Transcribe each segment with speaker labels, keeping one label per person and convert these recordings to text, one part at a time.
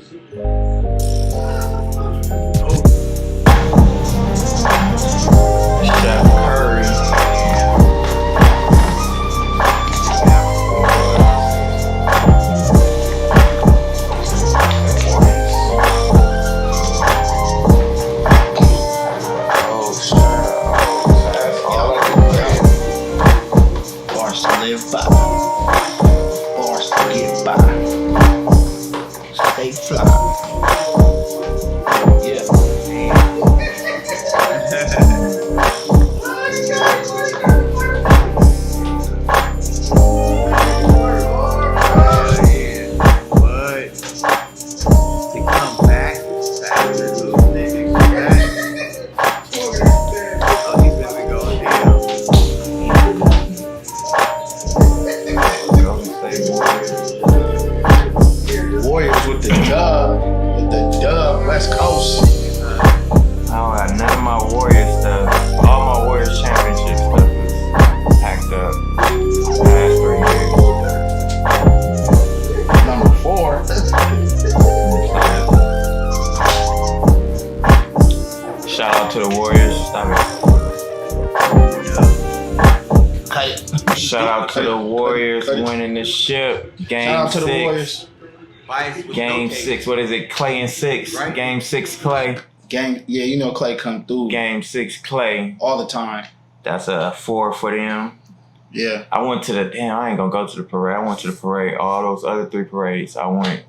Speaker 1: Steph Curry.
Speaker 2: Bars to live by, bars to get by. Stay fly. Yeah.
Speaker 1: What? To come back after losing and come back. Oh, he's gonna go down.
Speaker 2: Warriors with the dub, West Coast.
Speaker 1: I don't got none of my Warriors stuff. All my Warriors championship stuff is packed up past 3 years.
Speaker 2: Number 4.
Speaker 1: Shout out to the Warriors. Shout out to the Warriors winning the ship. Game
Speaker 2: Shout out to
Speaker 1: 6.
Speaker 2: the Warriors.
Speaker 1: Game 6. What is it? Clay and 6. Right? Game 6 Clay.
Speaker 2: Yeah, you know Clay come through.
Speaker 1: Game 6 Clay.
Speaker 2: All the time.
Speaker 1: That's a 4 for them.
Speaker 2: Yeah.
Speaker 1: I went to I ain't gonna go to the parade. I went to the parade. All those other 3 parades I went.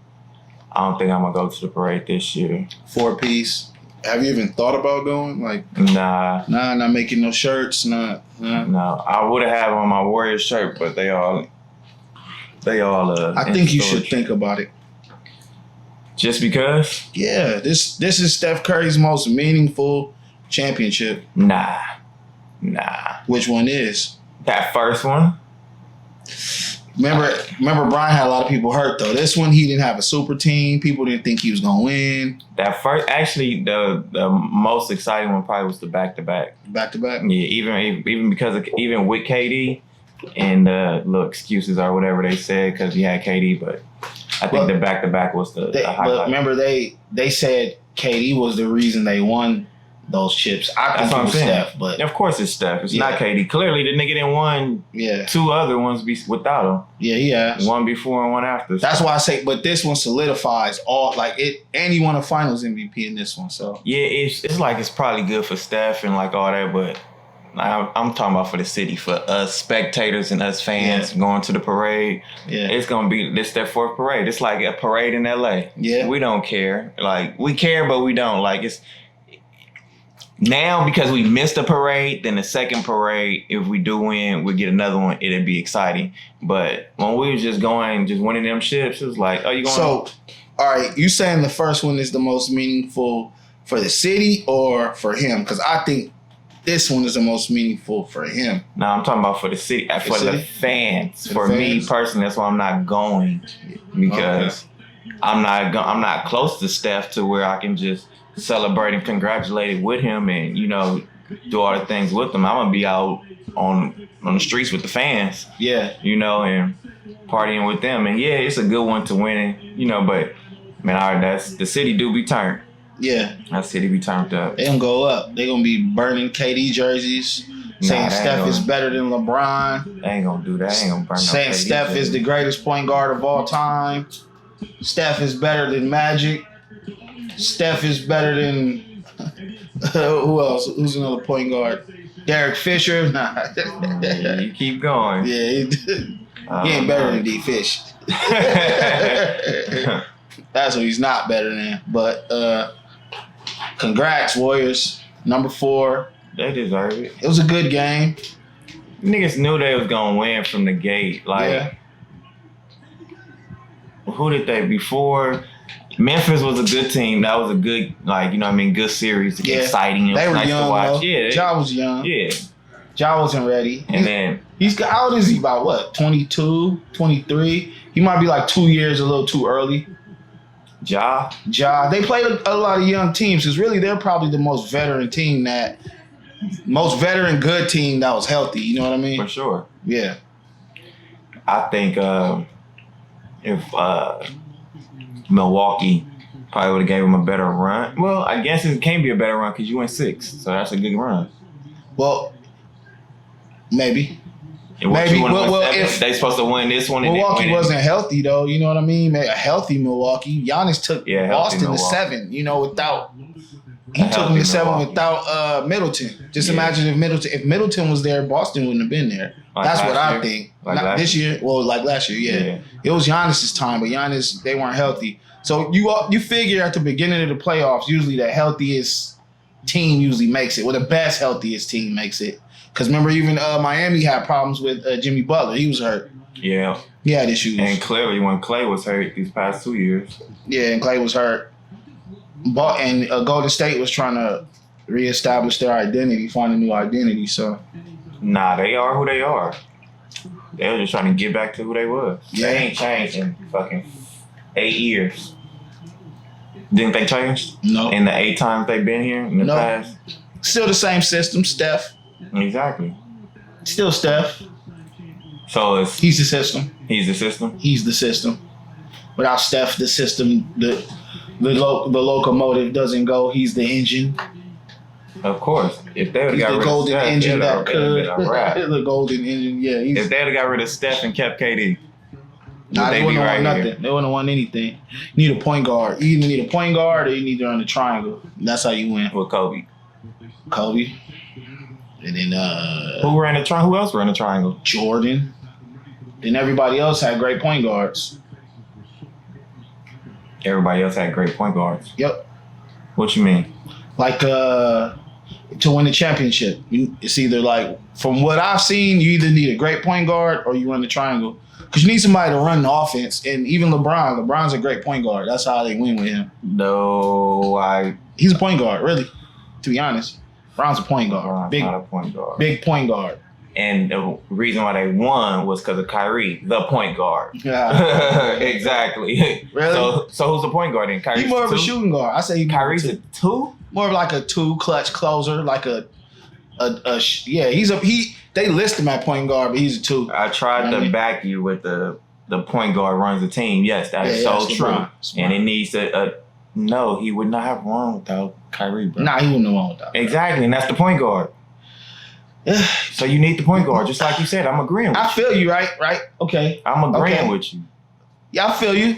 Speaker 1: I don't think I'm gonna go to the parade this year.
Speaker 2: 4-piece. Have you even thought about going? Like,
Speaker 1: Nah,
Speaker 2: not making no shirts, nah.
Speaker 1: No. I would have had on my Warriors shirt, but they all.
Speaker 2: I think you should think about it.
Speaker 1: Just because?
Speaker 2: Yeah, this is Steph Curry's most meaningful championship.
Speaker 1: Nah.
Speaker 2: Which one is?
Speaker 1: That first one?
Speaker 2: Remember Brian had a lot of people hurt though. This one he didn't have a super team. People didn't think he was gonna win.
Speaker 1: That first, actually, the most exciting one probably was the back-to-back.
Speaker 2: Back-to-back?
Speaker 1: Yeah, even because even with KD and the little excuses or whatever they said because he had KD, but I think the back-to-back was the highlight.
Speaker 2: But remember they said KD was the reason they won those chips. I think it was Steph, but
Speaker 1: of course it's Steph. It's not KD. Clearly the nigga didn't won 2 other ones without him.
Speaker 2: Yeah, he has.
Speaker 1: One before and one after.
Speaker 2: That's why I say, but this one solidifies all like it, and he won a Finals MVP in this one. So
Speaker 1: yeah, it's like it's probably good for Steph and like all that, but I'm talking about for the city, for us spectators and us fans going to the parade.
Speaker 2: Yeah,
Speaker 1: it's gonna be their 4th parade. It's like a parade in LA.
Speaker 2: Yeah,
Speaker 1: we don't care. Like we care, but we don't. Like it's. Now, because we missed a parade, then the second parade, if we do win, we'll get another one. It'll be exciting. But when we was just winning them ships, it was like, oh, you going?
Speaker 2: So, all right, you saying the first one is the most meaningful for the city or for him? Because I think this one is the most meaningful for him.
Speaker 1: No, I'm talking about for the city, for the fans. For me personally, that's why I'm not going because I'm not close to Steph to where I can just celebrate and congratulate with him and, do all the things with him. I'm going to be out on the streets with the fans.
Speaker 2: Yeah.
Speaker 1: And partying with them. And, yeah, it's a good one to win, but, man, that's the city do be turned.
Speaker 2: Yeah.
Speaker 1: That city be turned up.
Speaker 2: They going to go up. They going to be burning KD jerseys, saying Steph is better than LeBron.
Speaker 1: They ain't going to do that. They ain't going to burn
Speaker 2: saying
Speaker 1: no KD
Speaker 2: Steph
Speaker 1: jersey.
Speaker 2: is the greatest point guard of all time. Steph is better than Magic. Steph is better than who else? Who's another point guard? Derek Fisher? Nah.
Speaker 1: Yeah, you keep going.
Speaker 2: Yeah, he ain't better than D Fish. That's what he's not better than. But congrats, Warriors. Number 4.
Speaker 1: They deserve it.
Speaker 2: It was a good game.
Speaker 1: Niggas knew they was gonna win from the gate. Like, who did they before? Memphis was a good team. That was a good, good series. Exciting. It was
Speaker 2: they were
Speaker 1: nice
Speaker 2: young,
Speaker 1: to watch.
Speaker 2: though.
Speaker 1: Yeah,
Speaker 2: Ja was young.
Speaker 1: Yeah,
Speaker 2: Ja wasn't ready.
Speaker 1: And then
Speaker 2: how old is he? About what? 22, 23? He might be like 2 years a little too early.
Speaker 1: Ja.
Speaker 2: They played a lot of young teams because really they're probably the most veteran good team that was healthy. You know what I mean?
Speaker 1: For sure.
Speaker 2: Yeah.
Speaker 1: I think if Milwaukee Probably would have gave him a better run. Well, I guess it can be a better run because you went 6, so that's a good run.
Speaker 2: Well, maybe.
Speaker 1: Maybe. Well, if they supposed to win this one,
Speaker 2: Milwaukee wasn't healthy though. You know what I mean? A healthy Milwaukee. Giannis took Boston to 7. You know, without he took him to 7 without Middleton. Just imagine if Middleton was there, Boston wouldn't have been there. That's what I think. Not this year. Well, like last year, yeah. It was Giannis's time, but Giannis they weren't healthy. So you figure at the beginning of the playoffs, usually the healthiest team usually makes it. Well, the best healthiest team makes it. Because remember, even Miami had problems with Jimmy Butler. He was hurt.
Speaker 1: Yeah.
Speaker 2: He had issues.
Speaker 1: And clearly, when Clay was hurt these past 2 years.
Speaker 2: Yeah, and Clay was hurt. And Golden State was trying to reestablish their identity, find a new identity. So,
Speaker 1: nah, they are who they are. They were just trying to get back to who they was. Yeah. They ain't changed in fucking 8 years. Didn't they change?
Speaker 2: No.
Speaker 1: In the 8 times they've been here in the past?
Speaker 2: Still the same system, Steph.
Speaker 1: Exactly.
Speaker 2: Still Steph.
Speaker 1: So
Speaker 2: he's the system.
Speaker 1: He's the system?
Speaker 2: He's the system. Without Steph, the system, the locomotive doesn't go. He's the engine.
Speaker 1: Of course. If they would have got rid of
Speaker 2: golden
Speaker 1: Steph,
Speaker 2: engine that could.
Speaker 1: The
Speaker 2: golden engine, yeah.
Speaker 1: If they would have got rid of Steph and kept KD,
Speaker 2: they wouldn't have won nothing. They wouldn't have won anything. You need a point guard. You either need a point guard or you need to run the triangle. That's how you win.
Speaker 1: With Kobe.
Speaker 2: And then
Speaker 1: who ran the triangle? Who else ran the triangle?
Speaker 2: Jordan. Then everybody else had great point guards.
Speaker 1: Everybody else had great point guards.
Speaker 2: Yep.
Speaker 1: What you mean?
Speaker 2: Like to win the championship, it's either like from what I've seen, you either need a great point guard or you run the triangle. Because you need somebody to run the offense. And even LeBron's a great point guard. That's how they win with him. He's a point guard, really. To be honest. LeBron's a point guard.
Speaker 1: Not a point guard.
Speaker 2: Big point guard.
Speaker 1: And the reason why they won was because of Kyrie, the point guard.
Speaker 2: Yeah.
Speaker 1: Exactly.
Speaker 2: Really?
Speaker 1: So who's the point guard then? Kyrie's
Speaker 2: he's more of a shooting guard. I say
Speaker 1: Kyrie's a 2?
Speaker 2: More of like a 2 clutch closer, like they list him at point guard, but he's a 2.
Speaker 1: I tried to back you with the point guard runs the team. Yes, that is so true. LeBron. And it needs to. No, he would not have won without Kyrie, bro.
Speaker 2: Nah, he wouldn't have won without.
Speaker 1: Exactly, and that's the point guard. So you need the point guard, just like you said. I'm agreeing with you.
Speaker 2: I feel you, right? Okay.
Speaker 1: I'm agreeing with you.
Speaker 2: Yeah, I feel you.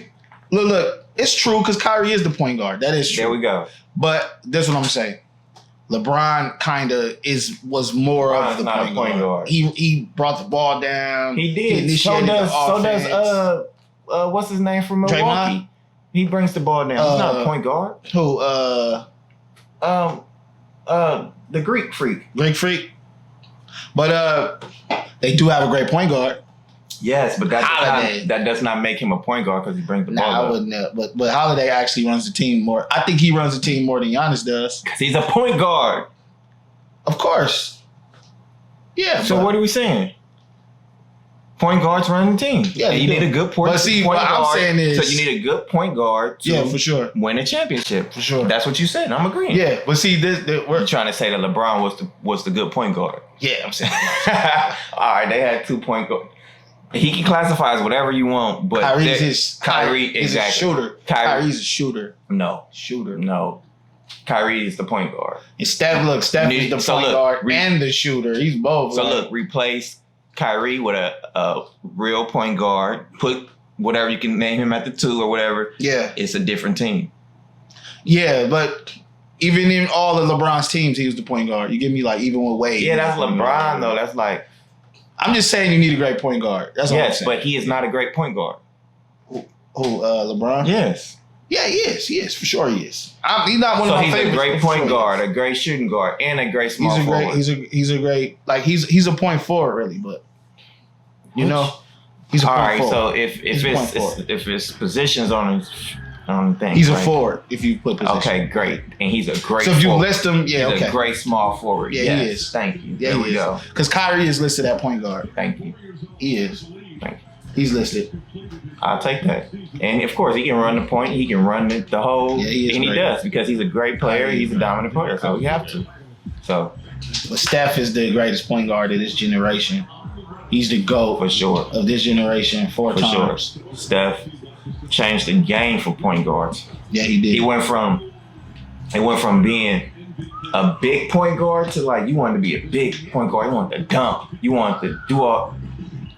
Speaker 2: Look, it's true because Kyrie is the point guard. That is true.
Speaker 1: There we go.
Speaker 2: But that's what I'm saying. LeBron kind of was more of the point guard. He brought the ball down.
Speaker 1: He did. So does what's his name from Milwaukee?
Speaker 2: Draymond?
Speaker 1: He brings the ball down. He's not a point guard.
Speaker 2: Who?
Speaker 1: The Greek freak.
Speaker 2: Greek freak. But they do have a great point guard.
Speaker 1: Yes, but that does not make him a point guard because he brings the ball up.
Speaker 2: I wouldn't. But Holiday actually runs the team more. I think he runs the team more than Giannis does.
Speaker 1: Because he's a point guard.
Speaker 2: Of course. Yeah.
Speaker 1: So what are we saying? Point guards run the team.
Speaker 2: Yeah,
Speaker 1: and you need a good point guard.
Speaker 2: What I'm saying is,
Speaker 1: so you need a good point guard to
Speaker 2: for sure.
Speaker 1: win a championship.
Speaker 2: For sure.
Speaker 1: That's what you said. I'm agreeing.
Speaker 2: Yeah, but see,
Speaker 1: we're trying to say that LeBron was the good point guard.
Speaker 2: Yeah, I'm saying.
Speaker 1: All right, they had 2 point guards. He can classify as whatever you want, but Kyrie
Speaker 2: is a shooter. Kyrie's a shooter.
Speaker 1: No. Kyrie is the point guard.
Speaker 2: And Steph is the point guard and the shooter. He's both.
Speaker 1: So look, replace Kyrie with a real point guard. Put whatever you can name him at the 2 or whatever.
Speaker 2: Yeah.
Speaker 1: It's a different team.
Speaker 2: Yeah, but even in all of LeBron's teams, he was the point guard. You give me like even with Wade.
Speaker 1: Yeah, that's LeBron though. That's like.
Speaker 2: I'm just saying you need a great point guard. That's all I'm saying.
Speaker 1: But he is not a great point guard.
Speaker 2: Who LeBron?
Speaker 1: Yes.
Speaker 2: Yeah, he is. He is. For sure he is. He's not one of my favorites.
Speaker 1: So he's a great point guard, a great shooting guard, and a great small forward.
Speaker 2: He's a great, like, he's a point forward, really, but, you know, he's a point forward.
Speaker 1: So if it's positions on the thing.
Speaker 2: He's a forward, if you put position.
Speaker 1: Okay, great. And he's a great
Speaker 2: So if you list him,
Speaker 1: he's a great small forward.
Speaker 2: Yeah, he is.
Speaker 1: Thank you.
Speaker 2: Yeah,
Speaker 1: there we go.
Speaker 2: Because Kyrie is listed at point guard.
Speaker 1: Thank you.
Speaker 2: He is.
Speaker 1: Thank you.
Speaker 2: He's listed.
Speaker 1: I'll take that. And of course, he can run the point. He can run the whole.
Speaker 2: Yeah, he is.
Speaker 1: And he does because he's a great player. He's a dominant player. So we have to. So.
Speaker 2: But Steph is the greatest point guard of this generation. He's the GOAT
Speaker 1: for sure
Speaker 2: of this generation 4 times.
Speaker 1: Sure. Steph. changed the game for point guards.
Speaker 2: Yeah, he did.
Speaker 1: It went from being a big point guard to like you wanted to be a big point guard. You want to dunk. You want to do all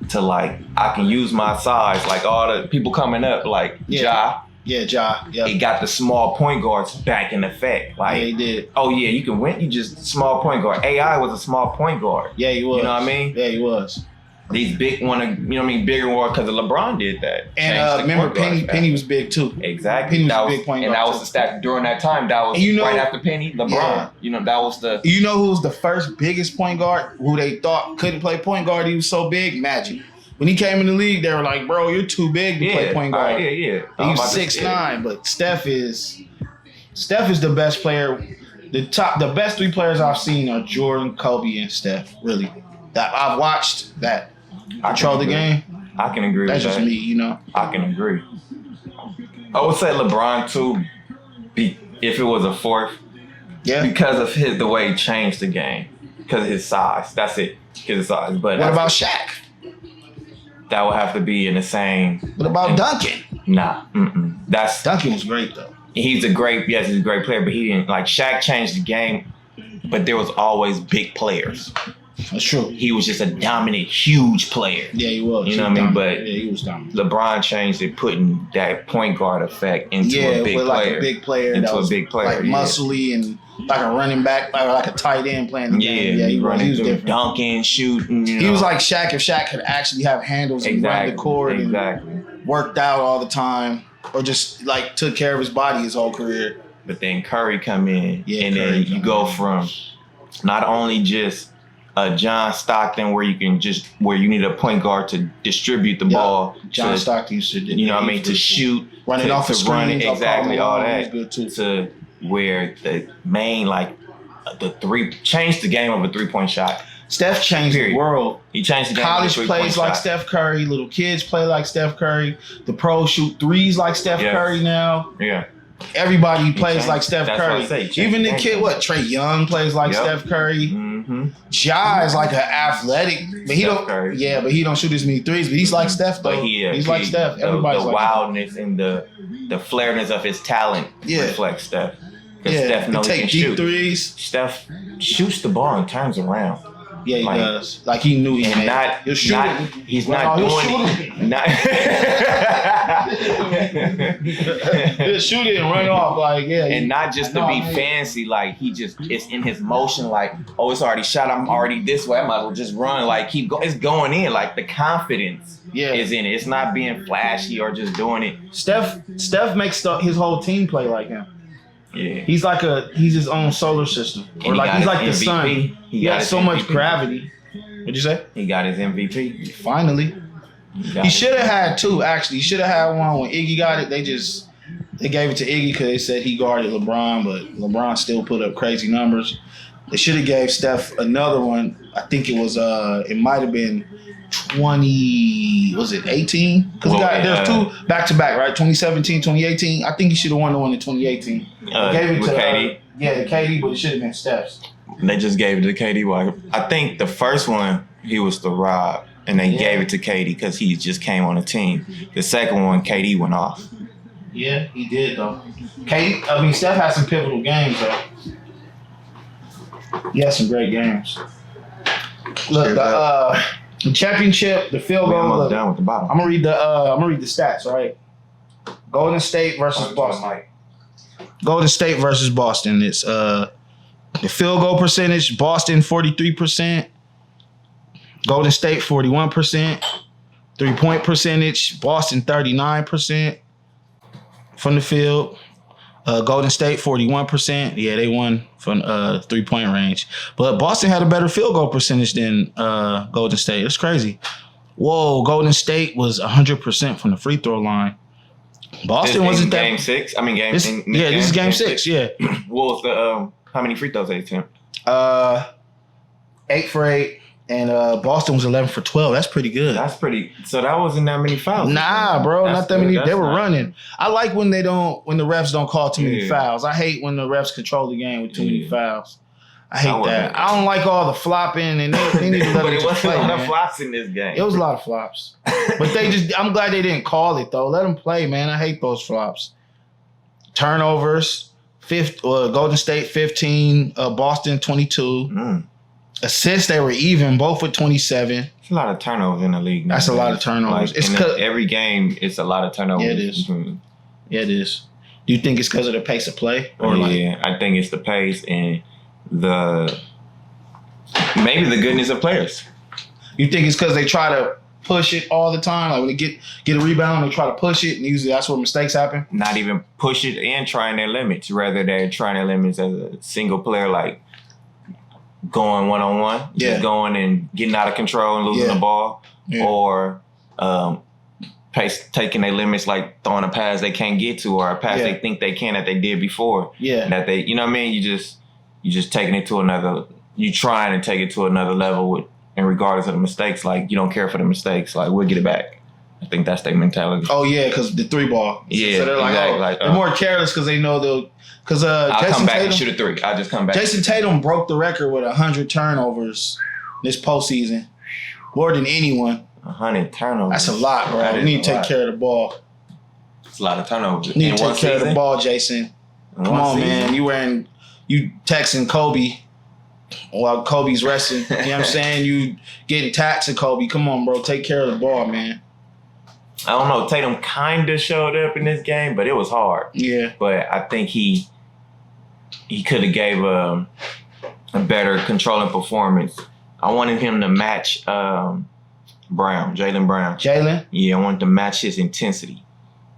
Speaker 1: to like I can use my size. Like all the people coming up like Ja.
Speaker 2: Yeah, Ja. Yeah.
Speaker 1: It got the small point guards back in effect. Like,
Speaker 2: yeah, he did.
Speaker 1: Oh yeah, you can win. You just small point guard. AI was a small point guard.
Speaker 2: Yeah, he was.
Speaker 1: You know what I mean?
Speaker 2: Yeah, he was.
Speaker 1: These big bigger ones because LeBron did that.
Speaker 2: And remember, Penny was big too.
Speaker 1: Exactly.
Speaker 2: Penny was a big point guard.
Speaker 1: And that was the stat during that time. That was right after Penny, LeBron. Yeah. You know, that was the.
Speaker 2: You know who was the first biggest point guard who they thought couldn't play point guard? He was so big, Magic. When he came in the league, they were like, "Bro, you're too big to play point guard."
Speaker 1: Yeah.
Speaker 2: He was 6'9", but Steph is the best player. The best three players I've seen are Jordan, Kobe, and Steph. Really, that I've watched that control the game.
Speaker 1: I can agree.
Speaker 2: That's
Speaker 1: with
Speaker 2: just
Speaker 1: that.
Speaker 2: me, you know.
Speaker 1: I can agree. I would say LeBron too. If it was a fourth, because of the way he changed the game, because of his size. That's it. Because of his size. But
Speaker 2: what about Shaq?
Speaker 1: That would have to be in the same.
Speaker 2: What about Duncan?
Speaker 1: Nah,
Speaker 2: Duncan was great though.
Speaker 1: He's a great player, but he didn't like Shaq changed the game, but there was always big players.
Speaker 2: That's true.
Speaker 1: He was just a dominant, huge player.
Speaker 2: Yeah, he was.
Speaker 1: You know what I mean? But
Speaker 2: yeah, he was dominant.
Speaker 1: LeBron changed it, putting that point guard effect into a big player.
Speaker 2: Like a big player.
Speaker 1: Into a big player.
Speaker 2: Like muscly and like a running back, like a tight end playing the game. Yeah, he was different.
Speaker 1: Dunking, shooting.
Speaker 2: He was like Shaq if Shaq could actually have handles and run the court and worked out all the time, or just like took care of his body his whole career.
Speaker 1: But then Curry come in, and then you go from not only just John Stockton, where you need a point guard to distribute the ball.
Speaker 2: John Stockton used to,
Speaker 1: you know what I mean, to shoot,
Speaker 2: running off the screens,
Speaker 1: exactly all that.
Speaker 2: Good too.
Speaker 1: To where the main changed the game of a 3-point shot.
Speaker 2: Steph changed the world.
Speaker 1: He changed the game.
Speaker 2: College plays like Steph Curry. Little kids play like Steph Curry. The pros shoot threes like Steph Curry now.
Speaker 1: Yeah.
Speaker 2: Everybody plays like Steph Curry. Even the kid, Trae Young plays like Steph Curry.
Speaker 1: Mm-hmm.
Speaker 2: Ja is like an athletic, but he don't.
Speaker 1: Curry.
Speaker 2: Yeah, but he don't shoot as many threes. But he's like Steph though. He's like Steph. Everybody's
Speaker 1: the
Speaker 2: like
Speaker 1: wildness and the flareness of his talent reflects Steph. Because Steph knows he can shoot.
Speaker 2: Threes.
Speaker 1: Steph shoots the ball and turns around.
Speaker 2: Yeah, he does. Like he knew he made it.
Speaker 1: He'll shoot it. He's not doing it.
Speaker 2: He'll shoot it and run off.
Speaker 1: And not just to be fancy. Like it's in his motion. Like, oh, it's already shot. I'm already this way. I might as well just run. Like it's going in. Like the confidence is in it. It's not being flashy or just doing it.
Speaker 2: Steph makes his whole team play like him.
Speaker 1: Yeah.
Speaker 2: He's his own solar system. Or like he's like the sun. He has so much gravity. What'd you say?
Speaker 1: He got his MVP.
Speaker 2: Finally. He should have had two, actually. He should have had one when Iggy got it. They gave it to Iggy because they said he guarded LeBron, but LeBron still put up crazy numbers. They should have gave Steph another one. I think it was it might have been 18? Because there's two back-to-back, right? 2017, 2018. I think he should have won the one in 2018. Gave it to KD. KD, but it should have been Steph's.
Speaker 1: They just gave it to KD. I think the first one, he was the Rob, and they gave it to KD because he just came on the team. The second one, KD went off.
Speaker 2: Yeah, he did, though. Steph had some pivotal games, though. He had some great games. Look, the championship, the field goal.
Speaker 1: Almost done with the bottom.
Speaker 2: I'm gonna read the stats, right? Golden State versus Boston. Golden State versus Boston. It's the field goal percentage, Boston 43%, Golden State 41%, 3-point percentage, Boston 39% from the field. Golden State 41%. Yeah, they won from 3-point range. But Boston had a better field goal percentage than Golden State. It's crazy. Whoa, Golden State was 100% from the free throw line. Boston wasn't that.
Speaker 1: Game 6? I mean,
Speaker 2: this is game 6. Yeah.
Speaker 1: What was the how many free throws they attempt?
Speaker 2: 8 for 8. And Boston was 11 for 12. That's pretty good.
Speaker 1: So that wasn't that many fouls.
Speaker 2: Nah, bro, not that many. They were running. I like when the refs don't call too many fouls. I hate when the refs control the game with too many fouls. I hate that. I don't like all the flopping, and they need to let
Speaker 1: But
Speaker 2: it
Speaker 1: it wasn't
Speaker 2: play,
Speaker 1: a lot of
Speaker 2: man.
Speaker 1: flops in this game.
Speaker 2: It was a lot of flops. But I'm glad they didn't call it, though. Let them play, man. I hate those flops. Turnovers, Golden State 15, Boston 22. Assists, they were even, both with 27.
Speaker 1: It's a lot of turnovers in the league now.
Speaker 2: That's a lot of turnovers.
Speaker 1: Like, every game, it's a lot of turnovers.
Speaker 2: Yeah, it is. Yeah, it is. Do you think it's because of the pace of play?
Speaker 1: I think it's the pace and maybe the goodness of players.
Speaker 2: You think it's because they try to push it all the time? Like when they get a rebound, they try to push it, and usually that's where mistakes happen?
Speaker 1: Not even push it and trying their limits. Rather, they're trying their limits as a single player, like going one-on-one.
Speaker 2: Yeah.
Speaker 1: Just going and getting out of control and losing the ball. Yeah. Or taking their limits, like throwing a pass they can't get to, or a pass they think they can that they did before.
Speaker 2: Yeah.
Speaker 1: That they, you know what I mean? You just taking it to another. You trying to take it to another level and regardless of the mistakes, like you don't care for the mistakes. Like we'll get it back. I think that's their mentality.
Speaker 2: Oh yeah, because the 3-ball.
Speaker 1: Yeah,
Speaker 2: so they're like, they're more careless because they know they'll. Because
Speaker 1: I'll come back and shoot a 3. I'll just come back.
Speaker 2: Jason Tatum broke the record with 100 turnovers this postseason, more than anyone.
Speaker 1: 100 turnovers.
Speaker 2: That's a lot, bro. You need to take care of the ball.
Speaker 1: It's a lot of turnovers.
Speaker 2: You need to take care of the ball, Jason. Come on, man. You texting Kobe while Kobe's resting. You know what I'm saying? You getting taxed at Kobe. Come on, bro. Take care of the ball, man.
Speaker 1: I don't know. Tatum kind of showed up in this game, but it was hard.
Speaker 2: Yeah.
Speaker 1: But I think he could have gave a better controlling performance. I wanted him to match Jaylen Brown.
Speaker 2: Jaylen?
Speaker 1: Yeah, I wanted to match his intensity.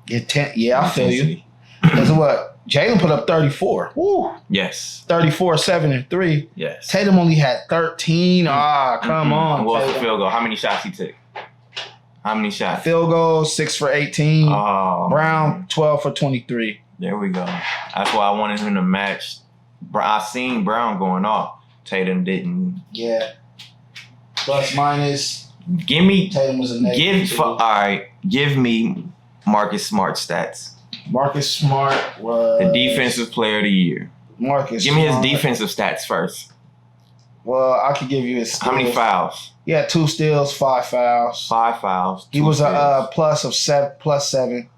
Speaker 2: Yeah, I feel you. Because what? Jaylen put up 34. Woo.
Speaker 1: Yes.
Speaker 2: 34, 7, and 3.
Speaker 1: Yes.
Speaker 2: Tatum only had 13. Come on.
Speaker 1: What was the field goal? How many shots he took? How many shots?
Speaker 2: Field goal, 6 for 18.
Speaker 1: Oh,
Speaker 2: Brown, 12 for 23.
Speaker 1: There we go. That's why I wanted him to match. I seen Brown going off. Tatum didn't.
Speaker 2: Yeah. Plus, minus.
Speaker 1: Give me.
Speaker 2: Tatum was a negative.
Speaker 1: All right. Give me Marcus Smart stats.
Speaker 2: Marcus Smart was
Speaker 1: the defensive player of the year. Give me his defensive stats first.
Speaker 2: Well, I could give you his steals.
Speaker 1: How many fouls?
Speaker 2: Yeah, 2 steals, 5 fouls.
Speaker 1: 5 fouls.
Speaker 2: He was a plus 7.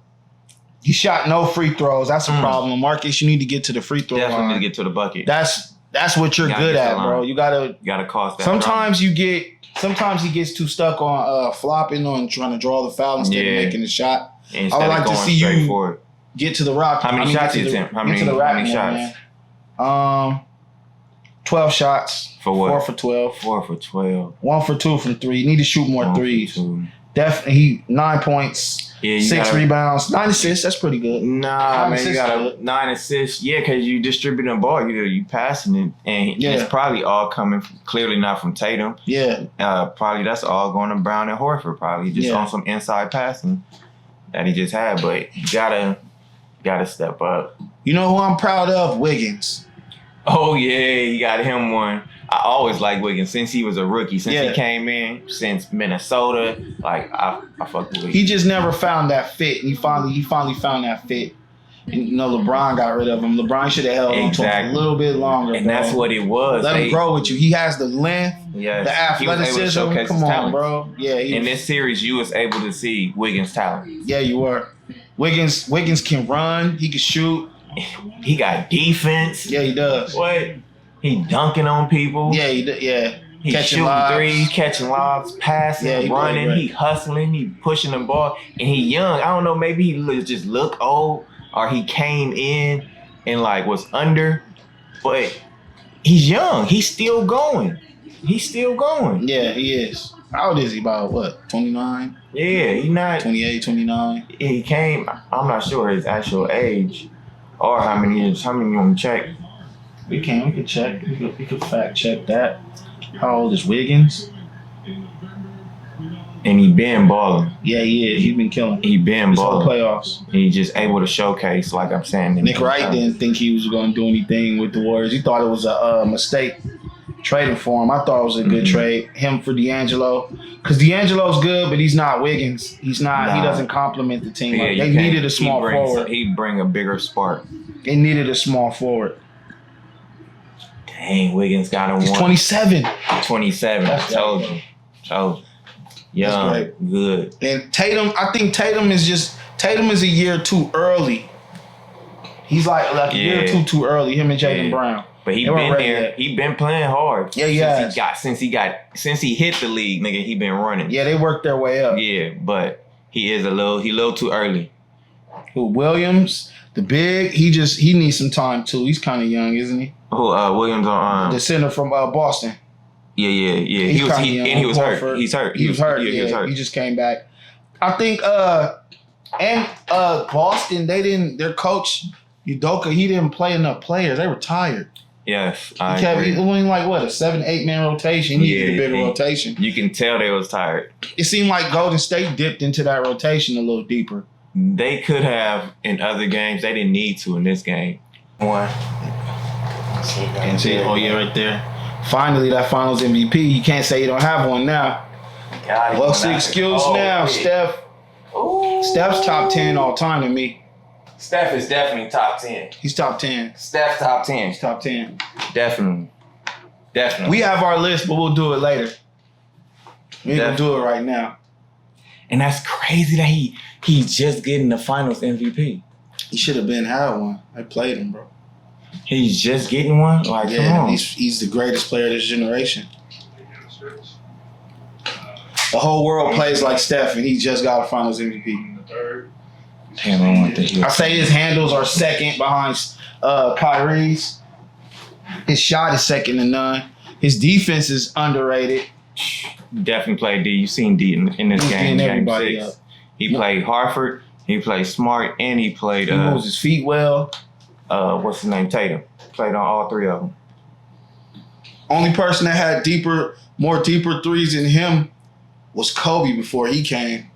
Speaker 2: He shot no free throws. That's a problem. Marcus, you need to get to the free throw line.
Speaker 1: Definitely get to the bucket.
Speaker 2: That's what you're good at, bro. You gotta
Speaker 1: cause that.
Speaker 2: Sometimes he gets too stuck on flopping on trying to draw the foul instead of making the shot. I would like to see you get to the rock.
Speaker 1: How many shots did you attempt? How many shots?
Speaker 2: 12 shots.
Speaker 1: For what?
Speaker 2: 4 for 12.
Speaker 1: 4 for 12.
Speaker 2: 1 for 2 from 3. You need to shoot more threes. Definitely 9 points. Yeah, 6 rebounds, 9 assists. That's pretty good.
Speaker 1: Nah, man, you got 9 assists. Yeah, because you distributing the ball, you passing it, and it's probably all coming clearly not from Tatum.
Speaker 2: Yeah,
Speaker 1: probably that's all going to Brown and Horford. Probably just on some inside passing that he just had. But you gotta step up.
Speaker 2: You know who I'm proud of? Wiggins.
Speaker 1: Oh yeah, he got him one. I always liked Wiggins since he was a rookie. Since he came in, since Minnesota, like I fuck with Wiggins.
Speaker 2: He just never found that fit, and he finally found that fit. And, LeBron got rid of him. LeBron should have held on to him a little bit longer.
Speaker 1: And that's what it was.
Speaker 2: Let him grow with you. He has the length, the athleticism. Come on, bro. Yeah.
Speaker 1: In this series, you was able to see Wiggins' talent.
Speaker 2: Yeah, you were. Wiggins can run. He can shoot.
Speaker 1: He got defense.
Speaker 2: Yeah, he does.
Speaker 1: What? He dunking on people.
Speaker 2: Yeah,
Speaker 1: He shooting threes, catching lobs, passing, running. He hustling. He pushing the ball. And he young. I don't know. Maybe he just look old, or he came in and like was under. But he's young. He's still going.
Speaker 2: Yeah, he is. How old is he? About what? 29?
Speaker 1: Yeah, he's not
Speaker 2: 28, 29.
Speaker 1: He came. I'm not sure his actual age or how many years. How many you want to check?
Speaker 2: We could check. We could fact check that. How old is Wiggins?
Speaker 1: And he been balling.
Speaker 2: Yeah, he is. He been killing.
Speaker 1: He been balling.
Speaker 2: Playoffs.
Speaker 1: He just able to showcase, like I'm saying.
Speaker 2: Nick Wright didn't think he was going to do anything with the Warriors. He thought it was a mistake trading for him. I thought it was a good trade. Him for D'Angelo. Because D'Angelo's good, but he's not Wiggins. He's not. He doesn't complement the team. They needed a small forward.
Speaker 1: He'd bring a bigger spark.
Speaker 2: They needed a small forward.
Speaker 1: Dang, Wiggins got him
Speaker 2: He's
Speaker 1: one.
Speaker 2: 27.
Speaker 1: 27. I told you. Young, good.
Speaker 2: And Tatum, I think Tatum is a year too early. He's like a year or two too early. Him and Jaylen Brown.
Speaker 1: But he been there. Yet. He been playing hard.
Speaker 2: Yeah,
Speaker 1: since he hit the league, nigga. He been running.
Speaker 2: Yeah, they worked their way up.
Speaker 1: Yeah, but he is a little too early.
Speaker 2: Who, Williams, the big, he needs some time too. He's kind of young, isn't he?
Speaker 1: Who, Williams on
Speaker 2: the center from Boston.
Speaker 1: Yeah. He was hurt. He's hurt.
Speaker 2: He was hurt.
Speaker 1: He was hurt.
Speaker 2: He just came back. I think Boston, their coach Udoka, he didn't play enough players. They were tired.
Speaker 1: Yes,
Speaker 2: I agree. He went like what, a 7-8 man rotation. He needed a bigger rotation.
Speaker 1: You can tell they was tired.
Speaker 2: It seemed like Golden State dipped into that rotation a little deeper.
Speaker 1: They could have in other games. They didn't need to in this game. One.
Speaker 2: And see, right there. Finally, that Finals MVP. You can't say you don't have one now. What's the excuse now, Steph?
Speaker 1: Ooh.
Speaker 2: Steph's top 10 all time to me.
Speaker 1: Steph is definitely top 10.
Speaker 2: He's top 10.
Speaker 1: Steph top 10.
Speaker 2: He's top 10.
Speaker 1: Definitely.
Speaker 2: We have our list, but we'll do it later. We ain't gonna do it right now.
Speaker 1: And that's crazy that he's just getting the Finals MVP.
Speaker 2: He should have had one. I played him, bro.
Speaker 1: He's just getting one? Like, come on.
Speaker 2: He's the greatest player of this generation. The whole world plays like Steph, and he just got a Finals MVP.
Speaker 1: Damn, I want to hear.
Speaker 2: I say his handles are second behind Kyrie's. His shot is second to none. His defense is underrated.
Speaker 1: Definitely played D. You seen D in this game. Game 6. He played Harford. He played Smart, and he played.
Speaker 2: He moves his feet well.
Speaker 1: What's his name? Tatum. Played on all three of them.
Speaker 2: Only person that had more deeper threes than him was Kobe before he came.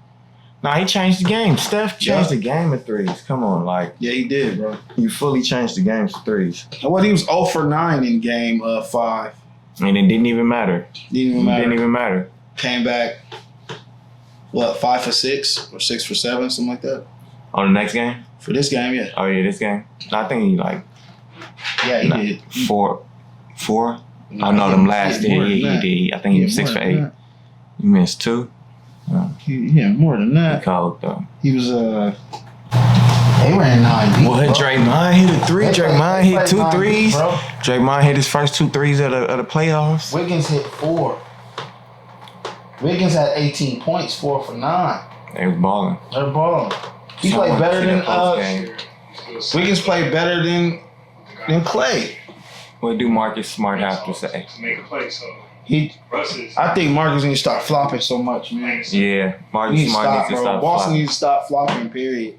Speaker 1: Nah, he changed the game. Steph changed the game of threes. Come on, like.
Speaker 2: Yeah, he did, bro.
Speaker 1: You fully changed the game for threes.
Speaker 2: Well, he was 0 for 9 in game 5.
Speaker 1: And it didn't even matter. Didn't even matter.
Speaker 2: Came back, 5 for 6 or 6 for 7, something like that.
Speaker 1: On the next game?
Speaker 2: For this game, yeah.
Speaker 1: Oh, yeah, this game. I think he
Speaker 2: Yeah, he did.
Speaker 1: 4? No, I know them last year. He did. I think he was 6 for 8. You missed 2?
Speaker 2: More than that.
Speaker 1: He cold though.
Speaker 2: He was they ran 9 deep.
Speaker 1: Well, Draymond hit a 3. Draymond hit 2 threes.
Speaker 2: Deep,
Speaker 1: Draymond hit his first 2 threes of the playoffs.
Speaker 2: Wiggins hit 4. Wiggins had 18 points, 4 for 9.
Speaker 1: They was balling.
Speaker 2: They're balling. He played better than Wiggins played better than Clay.
Speaker 1: What do Marcus Smart have to say?
Speaker 3: To make a play, so
Speaker 2: I think Marcus needs to start flopping so much, man.
Speaker 1: Yeah, Marcus Smart needs to stop.
Speaker 2: Boston needs to stop flopping. Period.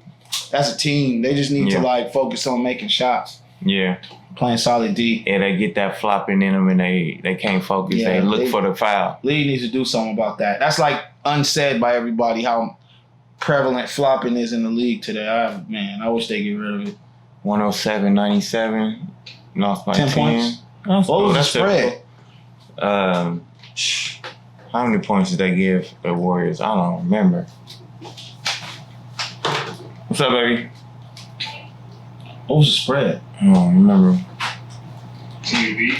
Speaker 2: That's a team. They just need to focus on making shots.
Speaker 1: Yeah,
Speaker 2: playing solid D.
Speaker 1: Yeah, they get that flopping in them and they can't focus. They look for the foul.
Speaker 2: League needs to do something about that. That's like unsaid by everybody how prevalent flopping is in the league today. I wish they get rid of it.
Speaker 1: 107-97, lost by 10
Speaker 2: points. What was the spread?
Speaker 1: How many points did they give the Warriors? I don't remember. What's up, baby?
Speaker 2: What was the spread?
Speaker 1: I don't remember.
Speaker 3: TV.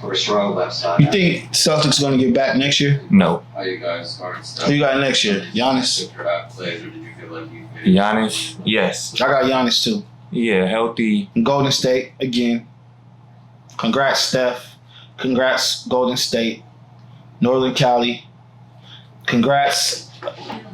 Speaker 4: First row, left side.
Speaker 2: You think Celtics going to get back next year?
Speaker 1: No.
Speaker 4: How you guys started stuff?
Speaker 2: Who you got next year? Giannis?
Speaker 4: Plays, or did you feel like you
Speaker 1: Giannis? Yes.
Speaker 2: I got Giannis too.
Speaker 1: Yeah, healthy.
Speaker 2: Golden State again. Congrats, Steph. Congrats, Golden State. Northern Cali. Congrats.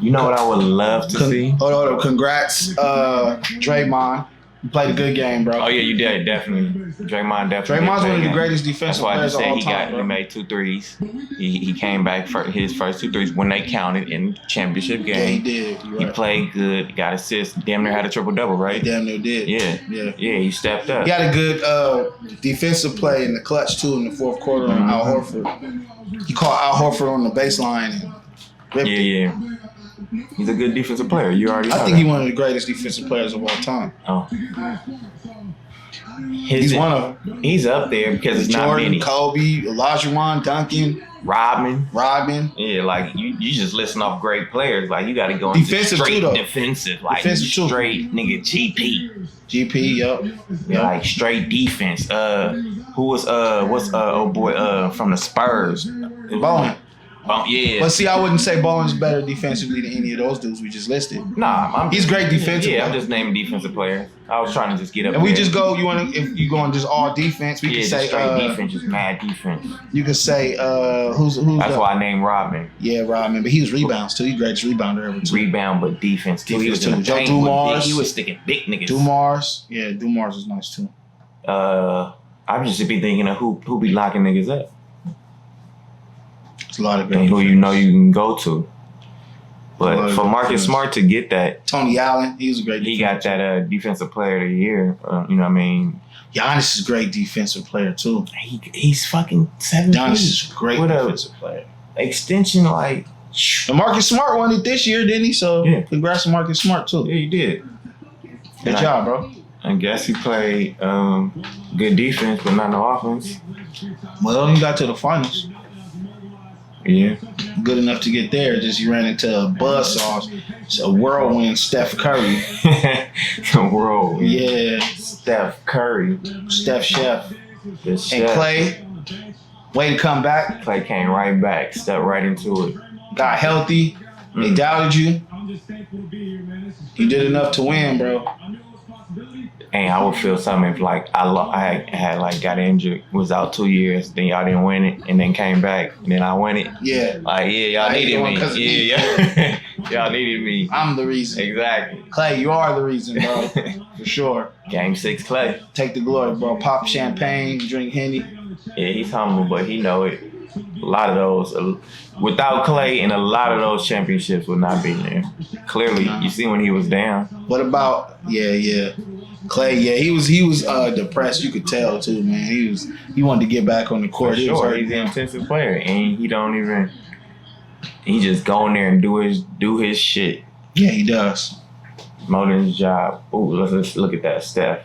Speaker 1: You know what I would love to see?
Speaker 2: Hold on. Congrats, Draymond. You played a good game, bro.
Speaker 1: Oh, yeah, you did. Definitely. Draymond definitely.
Speaker 2: Draymond's one of the greatest defensive players of all time.
Speaker 1: He made 2 threes. He came back for his first 2 threes when they counted in the championship game.
Speaker 2: Yeah, he did.
Speaker 1: He played good. Got assists. Damn near had a triple-double, right?
Speaker 2: He damn near did.
Speaker 1: Yeah, he stepped up.
Speaker 2: He had a good defensive play in the clutch, too, in the fourth quarter on Al Horford. He caught Al Horford on the baseline and ripped it.
Speaker 1: He's a good defensive player. You already know
Speaker 2: I think
Speaker 1: that.
Speaker 2: he's one of the greatest defensive players of all time.
Speaker 1: Oh.
Speaker 2: He's one of them.
Speaker 1: He's up there because it's not
Speaker 2: Jordan,
Speaker 1: many.
Speaker 2: Kobe, Olajuwon, Duncan,
Speaker 1: Rodman.
Speaker 2: Rodman.
Speaker 1: Yeah, like you just listen off great players. Like you got to go into
Speaker 2: Defensive
Speaker 1: straight
Speaker 2: too, though.
Speaker 1: defensive, like
Speaker 2: Defensive too.
Speaker 1: straight nigga GP.
Speaker 2: GP, yep.
Speaker 1: Like straight defense. Who was from the Spurs?
Speaker 2: Bowen.
Speaker 1: Yeah.
Speaker 2: But see, I wouldn't say Bowen's better defensively than any of those dudes we just listed.
Speaker 1: Nah,
Speaker 2: He's great defensively.
Speaker 1: Yeah, I'm just naming defensive players. I was trying to just get up.
Speaker 2: And we
Speaker 1: there.
Speaker 2: just go. If you going just all defense, we
Speaker 1: Yeah,
Speaker 2: can
Speaker 1: just
Speaker 2: say
Speaker 1: straight defense, just mad defense.
Speaker 2: You could say who's
Speaker 1: That's why I named Rodman.
Speaker 2: Yeah, Rodman, but he was rebounds too. He greatest rebounder ever too.
Speaker 1: Rebound, but defense too. He was
Speaker 2: Defense
Speaker 1: in the
Speaker 2: too.
Speaker 1: paint
Speaker 2: Joe
Speaker 1: with
Speaker 2: Dumars.
Speaker 1: he was sticking big niggas.
Speaker 2: Dumars, yeah, Dumars was nice too.
Speaker 1: I just be thinking of who be locking niggas up.
Speaker 2: It's a lot of great
Speaker 1: And who
Speaker 2: defense.
Speaker 1: you know you can go to.
Speaker 2: A lot
Speaker 1: But
Speaker 2: of
Speaker 1: for
Speaker 2: good
Speaker 1: Marcus
Speaker 2: defense.
Speaker 1: Smart to get that,
Speaker 2: Tony Allen, he was a great.
Speaker 1: he got
Speaker 2: defensive.
Speaker 1: that defensive player of the year. You know what I mean?
Speaker 2: Giannis is a great defensive player too.
Speaker 1: He's fucking 7
Speaker 2: Giannis
Speaker 1: feet.
Speaker 2: is a great
Speaker 1: What a
Speaker 2: defensive player.
Speaker 1: extension, like
Speaker 2: And Marcus Smart won it this year, didn't he? So
Speaker 1: Yeah.
Speaker 2: congrats to Marcus Smart too.
Speaker 1: yeah, he did.
Speaker 2: Good job, bro.
Speaker 1: I guess he played good defense, but not no offense.
Speaker 2: Well, he got to the finals.
Speaker 1: Yeah.
Speaker 2: Good enough to get there. Just he ran into a buzzsaw. It's a whirlwind Steph Curry.
Speaker 1: The world.
Speaker 2: Yeah.
Speaker 1: Steph Curry.
Speaker 2: Steph Chef.
Speaker 1: The
Speaker 2: And
Speaker 1: chef.
Speaker 2: Clay. Way to come back.
Speaker 1: Clay came right back, stepped right into it.
Speaker 2: Got healthy. They doubted you. You did enough to win, bro.
Speaker 1: And I would feel something if like I had like got injured, was out 2 years, then y'all didn't win it, and then came back, and then I won it.
Speaker 2: Yeah.
Speaker 1: Like y'all
Speaker 2: I ain't
Speaker 1: needed
Speaker 2: the one
Speaker 1: me.
Speaker 2: 'cause of me.
Speaker 1: Yeah. Y'all needed me.
Speaker 2: I'm the reason.
Speaker 1: Exactly.
Speaker 2: Clay, you are the reason, bro. For sure.
Speaker 1: Game 6 Clay.
Speaker 2: Take the glory, bro. Pop champagne, drink Henny.
Speaker 1: Yeah, he's humble, but he know it. A lot of those, without Clay, and a lot of those championships would not be there. Clearly, you see when he was down.
Speaker 2: What about Clay? Yeah, he was depressed. You could tell too, man. He wanted to get back on the
Speaker 1: For
Speaker 2: court. He was
Speaker 1: sure,
Speaker 2: hurt.
Speaker 1: he's an intensive player, and he just go in there and do his shit.
Speaker 2: Yeah, he does.
Speaker 1: More than his job. Ooh, let's look at that, Steph.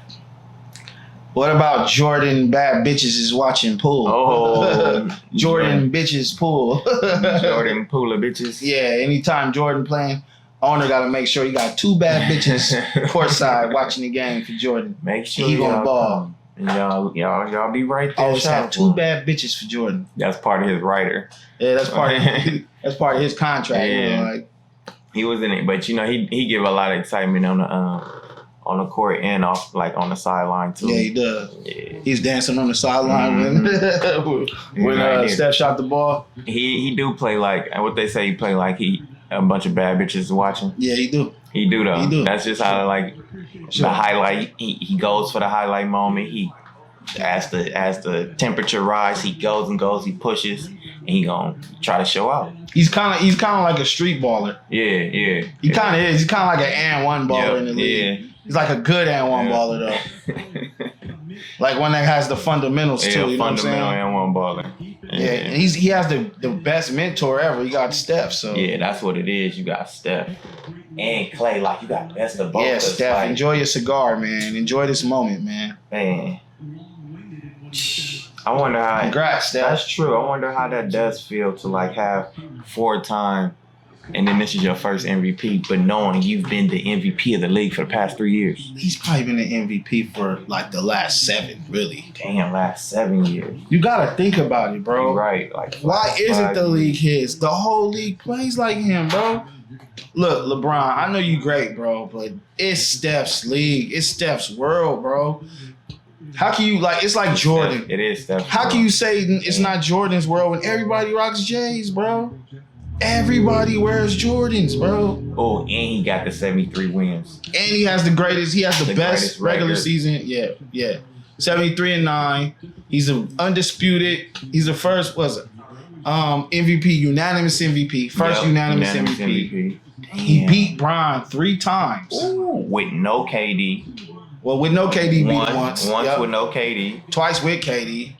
Speaker 2: What about Jordan? Bad bitches is watching pool.
Speaker 1: Oh,
Speaker 2: Jordan bitches pool.
Speaker 1: Jordan Pooler bitches.
Speaker 2: Yeah, anytime Jordan playing, owner got to make sure he got 2 bad bitches courtside watching the game for Jordan.
Speaker 1: Make sure
Speaker 2: He gonna
Speaker 1: y'all
Speaker 2: ball.
Speaker 1: come. And y'all be right there.
Speaker 2: Always have
Speaker 1: shouting
Speaker 2: 2
Speaker 1: for him.
Speaker 2: bad bitches for Jordan.
Speaker 1: That's part of his writer.
Speaker 2: Yeah, that's part of his contract. You know,
Speaker 1: Yeah.
Speaker 2: like
Speaker 1: He was in it, but he give a lot of excitement on the court and off like on the sideline too.
Speaker 2: yeah, he does.
Speaker 1: Yeah.
Speaker 2: He's dancing on the sideline when
Speaker 1: Right there.
Speaker 2: Steph shot the ball.
Speaker 1: He do play like what they say. He play like he a bunch of bad bitches watching.
Speaker 2: Yeah, he do.
Speaker 1: He do though.
Speaker 2: He do.
Speaker 1: That's just how like
Speaker 2: Sure.
Speaker 1: the highlight. He goes for the highlight moment. He as the temperature rise, he goes and goes. He pushes and he gonna try to show out.
Speaker 2: He's kind of like a street baller.
Speaker 1: Yeah.
Speaker 2: He kind of is. He's kind of like an and one baller in the league.
Speaker 1: Yeah.
Speaker 2: He's like a good and one baller though. Like one that has the fundamentals too. You know what I'm
Speaker 1: fundamental
Speaker 2: saying?
Speaker 1: and one baller.
Speaker 2: Yeah, and he has the best mentor ever. He got Steph. So
Speaker 1: Yeah, that's what it is. You got Steph and Clay. Like you got best of both.
Speaker 2: yeah,
Speaker 1: of us,
Speaker 2: Steph,
Speaker 1: like,
Speaker 2: enjoy your cigar, man. Enjoy this moment, man.
Speaker 1: Man, I wonder how.
Speaker 2: Congrats, Steph.
Speaker 1: That's true. I wonder how that does feel to like have 4-time, and then this is your first MVP, but knowing you've been the MVP of the league for the past 3 years.
Speaker 2: He's probably been the MVP for like the last 7, really.
Speaker 1: Damn, last 7 years.
Speaker 2: You gotta think about it, bro.
Speaker 1: You're right. Like,
Speaker 2: Why isn't
Speaker 1: 5
Speaker 2: the
Speaker 1: years.
Speaker 2: league his? The whole league plays like him, bro. Look, LeBron, I know you great, bro, but it's Steph's league. It's Steph's world, bro. How can you it's like Jordan?
Speaker 1: It is Steph.
Speaker 2: How can you say it's not Jordan's world when everybody rocks J's, bro? Everybody wears Jordans, bro.
Speaker 1: Oh, and he got the 73 wins.
Speaker 2: And he has the greatest, he has the
Speaker 1: The
Speaker 2: best
Speaker 1: greatest
Speaker 2: regular
Speaker 1: record.
Speaker 2: season. Yeah. 73-9. He's an undisputed. He's the first, MVP, unanimous MVP. First
Speaker 1: Yep,
Speaker 2: unanimous MVP. He
Speaker 1: Damn.
Speaker 2: beat Bron 3 times.
Speaker 1: Ooh, with no KD.
Speaker 2: Well, with no KD, beat once.
Speaker 1: Once
Speaker 2: Yep.
Speaker 1: with no KD.
Speaker 2: Twice with KD.